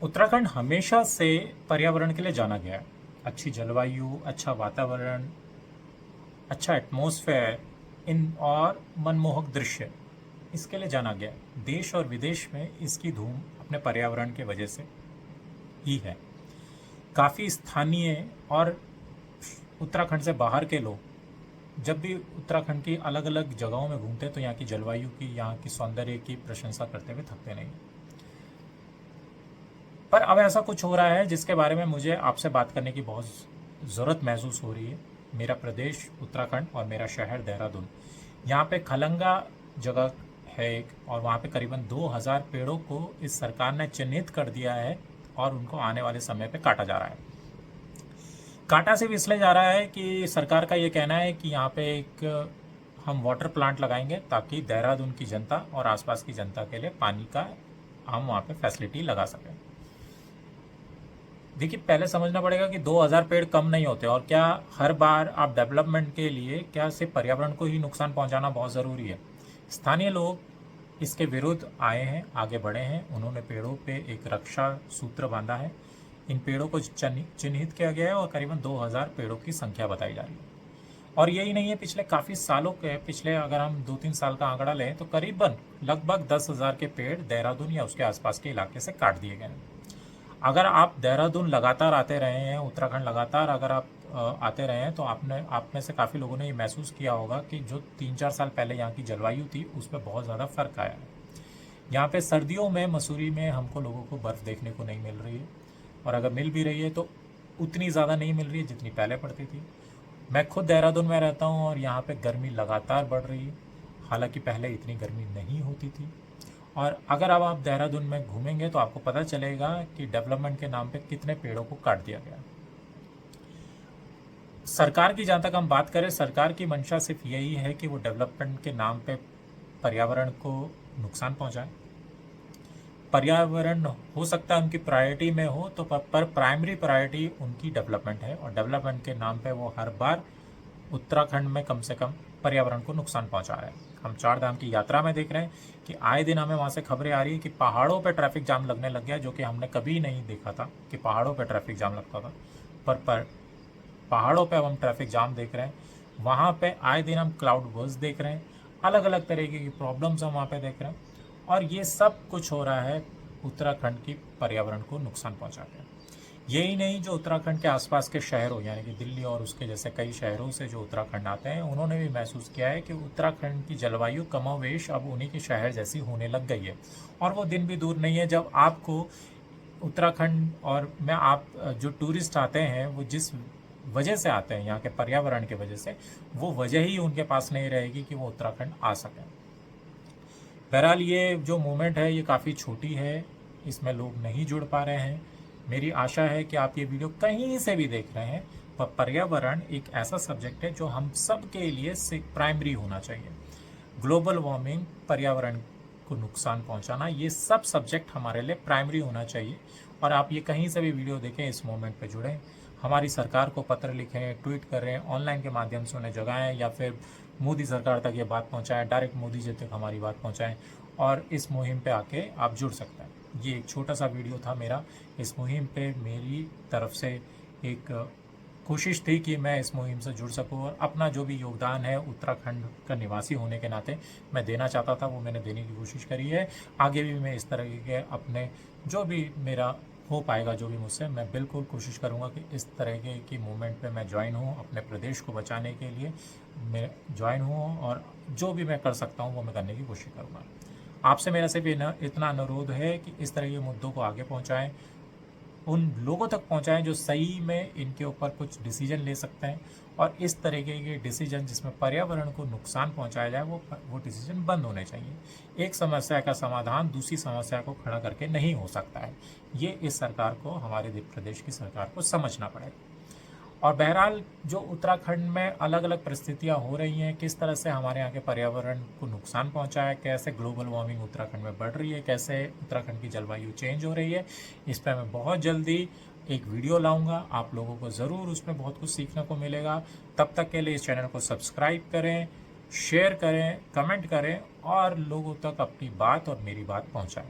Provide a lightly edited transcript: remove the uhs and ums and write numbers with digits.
उत्तराखंड हमेशा से पर्यावरण के लिए जाना गया है। अच्छी जलवायु, अच्छा वातावरण, अच्छा एटमॉस्फेयर इन और मनमोहक दृश्य, इसके लिए जाना गया है। देश और विदेश में इसकी धूम अपने पर्यावरण के वजह से ही है। काफ़ी स्थानीय और उत्तराखंड से बाहर के लोग जब भी उत्तराखंड की अलग अलग जगहों में घूमते हैं तो यहाँ की जलवायु की, यहाँ की सौंदर्य की प्रशंसा करते हुए थकते नहीं। पर अब ऐसा कुछ हो रहा है जिसके बारे में मुझे आपसे बात करने की बहुत ज़रूरत महसूस हो रही है। मेरा प्रदेश उत्तराखंड और मेरा शहर देहरादून, यहाँ पे खलंगा जगह है एक, और वहाँ पे करीबन 2000 पेड़ों को इस सरकार ने चिन्हित कर दिया है और उनको आने वाले समय पे काटा जा रहा है। काटा सिर्फ इसलिए जा रहा है कि सरकार का ये कहना है कि यहाँ पे एक हम वाटर प्लांट लगाएंगे ताकि देहरादून की जनता और आसपास की जनता के लिए पानी का हम वहाँ पे फैसिलिटी लगा सकें। देखिए, पहले समझना पड़ेगा कि 2000 पेड़ कम नहीं होते, और क्या हर बार आप डेवलपमेंट के लिए क्या सिर्फ पर्यावरण को ही नुकसान पहुंचाना बहुत ज़रूरी है? स्थानीय लोग इसके विरुद्ध आए हैं, आगे बढ़े हैं। उन्होंने पेड़ों पे एक रक्षा सूत्र बांधा है। इन पेड़ों को चिन्हित किया गया है और करीबन 2000 पेड़ों की संख्या बताई जा रही है। और यही नहीं है, पिछले काफ़ी सालों के, पिछले अगर हम 2-3 साल का आंकड़ा लें तो करीबन लगभग 10,000 के पेड़ देहरादून या उसके आसपास के इलाके से काट दिए गए हैं। अगर आप देहरादून लगातार आते रहे हैं, उत्तराखंड लगातार अगर आप आते रहे हैं, तो आप में से काफ़ी लोगों ने ये महसूस किया होगा कि जो 3-4 साल पहले यहाँ की जलवायु थी उसमें बहुत ज़्यादा फ़र्क आया है। यहाँ पे सर्दियों में मसूरी में हमको लोगों को बर्फ़ देखने को नहीं मिल रही है, और अगर मिल भी रही है तो उतनी ज़्यादा नहीं मिल रही है जितनी पहले पड़ती थी। मैं खुद देहरादून में रहता हूँ और यहाँ पे गर्मी लगातार बढ़ रही है, हालांकि पहले इतनी गर्मी नहीं होती थी। और अगर अब आप देहरादून में घूमेंगे तो आपको पता चलेगा कि डेवलपमेंट के नाम पे कितने पेड़ों को काट दिया गया। सरकार की, जहाँ तक हम बात करें, सरकार की मंशा सिर्फ यही है कि वो डेवलपमेंट के नाम पे पर्यावरण को नुकसान पहुंचाए। पर्यावरण हो सकता है उनकी प्रायोरिटी में हो, तो पर प्राइमरी प्रायोरिटी उनकी डेवलपमेंट है, और डेवलपमेंट के नाम पे वो हर बार उत्तराखंड में कम से कम पर्यावरण को नुकसान पहुंचा रहे हैं। हम 4 धाम की यात्रा में देख रहे हैं कि आए दिन हमें वहाँ से खबरें आ रही है कि पहाड़ों पे ट्रैफिक जाम लगने लग गया, जो कि हमने कभी नहीं देखा था कि पहाड़ों पे ट्रैफिक जाम लगता था। पर पहाड़ों पे अब हम ट्रैफिक जाम देख रहे हैं। वहाँ पे आए दिन हम क्लाउड बर्स्ट देख रहे हैं, अलग अलग तरीके की प्रॉब्लम्स हम वहाँ पे देख रहे हैं, और ये सब कुछ हो रहा है उत्तराखंड की पर्यावरण को नुकसान पहुँचा के। यही नहीं, जो उत्तराखंड के आसपास के शहरों यानी कि दिल्ली और उसके जैसे कई शहरों से जो उत्तराखंड आते हैं, उन्होंने भी महसूस किया है कि उत्तराखंड की जलवायु कमोवेश अब उन्हीं के शहर जैसी होने लग गई है। और वो दिन भी दूर नहीं है जब आपको उत्तराखंड और में आप जो टूरिस्ट आते हैं वो जिस वजह से आते हैं यहाँ के पर्यावरण की वजह से, वो वजह ही उनके पास नहीं रहेगी कि वो उत्तराखंड आ सकें। बहरहाल ये जो मूवमेंट है ये काफ़ी छोटी है, इसमें लोग नहीं जुड़ पा रहे हैं। मेरी आशा है कि आप ये वीडियो कहीं से भी देख रहे हैं, पर पर्यावरण एक ऐसा सब्जेक्ट है जो हम सब के लिए प्राइमरी होना चाहिए। ग्लोबल वार्मिंग, पर्यावरण को नुकसान पहुंचाना, ये सब सब्जेक्ट हमारे लिए प्राइमरी होना चाहिए। और आप ये कहीं से भी वीडियो देखें, इस मोमेंट पे जुड़ें, हमारी सरकार को पत्र लिखें, ट्वीट करें, ऑनलाइन के माध्यम से उन्हें जगाएं, या फिर मोदी सरकार तक ये बात पहुंचाएं, डायरेक्ट मोदी जी तक हमारी बात पहुंचाएं, और इस मुहिम पे आके आप जुड़ सकते हैं। ये एक छोटा सा वीडियो था मेरा। इस मुहिम पे मेरी तरफ से एक कोशिश थी कि मैं इस मुहिम से जुड़ सकूं, और अपना जो भी योगदान है उत्तराखंड का निवासी होने के नाते मैं देना चाहता था, वो मैंने देने की कोशिश करी है। आगे भी मैं इस तरह के अपने जो भी मेरा हो पाएगा, जो भी मुझसे, मैं बिल्कुल कोशिश करूंगा कि इस तरह की मूवमेंट पे मैं ज्वाइन हूँ, अपने प्रदेश को बचाने के लिए मैं ज्वाइन हूँ, और जो भी मैं कर सकता हूँ वो मैं करने की कोशिश करूँगा। आपसे मेरा सिर्फ इतना अनुरोध है कि इस तरह के मुद्दों को आगे पहुँचाएँ, उन लोगों तक पहुंचाएं जो सही में इनके ऊपर कुछ डिसीजन ले सकते हैं, और इस तरीके के डिसीजन जिसमें पर्यावरण को नुकसान पहुंचाया जाए वो डिसीजन बंद होने चाहिए। एक समस्या का समाधान दूसरी समस्या को खड़ा करके नहीं हो सकता है। ये इस सरकार को, हमारे प्रदेश की सरकार को समझना पड़ेगा। और बहरहाल जो उत्तराखंड में अलग अलग परिस्थितियां हो रही हैं, किस तरह से हमारे यहाँ के पर्यावरण को नुकसान पहुंचा है, कैसे ग्लोबल वार्मिंग उत्तराखंड में बढ़ रही है, कैसे उत्तराखंड की जलवायु चेंज हो रही है, इस पर मैं बहुत जल्दी एक वीडियो लाऊंगा। आप लोगों को ज़रूर उसमें बहुत कुछ सीखने को मिलेगा। तब तक के लिए इस चैनल को सब्सक्राइब करें, शेयर करें, कमेंट करें, और लोगों तक अपनी बात और मेरी बात पहुँचाएँ।